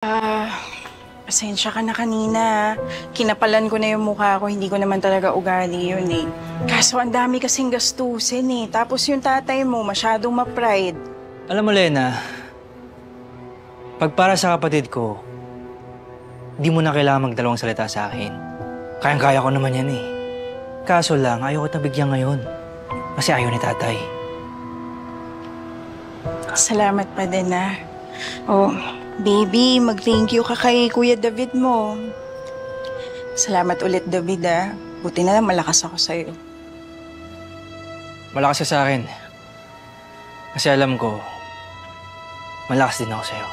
Pasensya ka na kanina. Kinapalan ko na yung mukha ko. Hindi ko naman talaga ugali yun eh. Kaso ang dami kasing gastusin eh. Tapos yung tatay mo masyadong ma-pride. Alam mo, Lena, pag para sa kapatid ko, di mo na kailangan magdalawang salita sa akin. Kayang-kaya ko naman yan eh. Kaso lang, ayaw ko bigyan ngayon. Kasi ayaw ni tatay. Salamat pa din ah. Oh, baby, mag-thank you ka kay Kuya David mo. Salamat ulit, David ah. Buti na lang malakas ako sa'yo. Malakas ka sa akin. Kasi alam ko, malakas din ako sa'yo.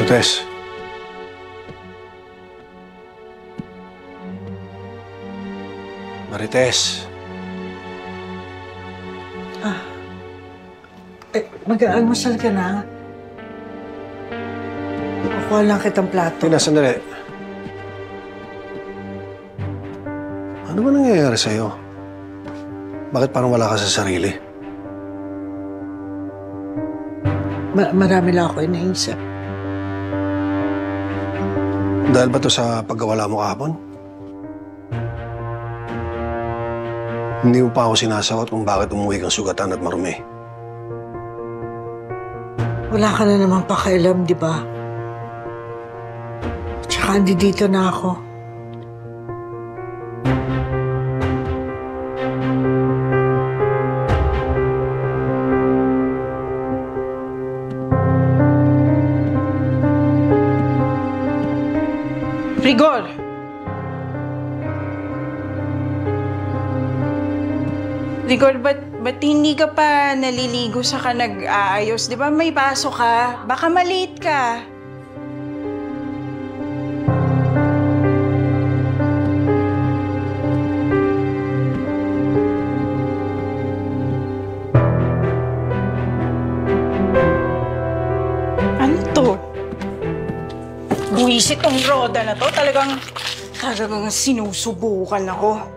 Marites. Marites. Mag-almusal ka na. Kukuha lang kitang plato. Tina, sandali. Ano ba nangyayari sa'yo? Bakit parang wala ka sa sarili? Marami lang ako iniisip. Dahil ba to sa pagkawala mo kahapon? Hindi mo pa ako sinasagot kung bakit umuwi kang sugatan at marumi. Wala ka na naman pakialam, di ba? Tsaka dito na ako. Rigor! Rigor, ba't hindi ka pa naliligo sa ka nag-aayos? Di ba may pasok ka? Baka malate ka. Ano to? Buwisit tong roda na to. Talagang sinusubukan ako.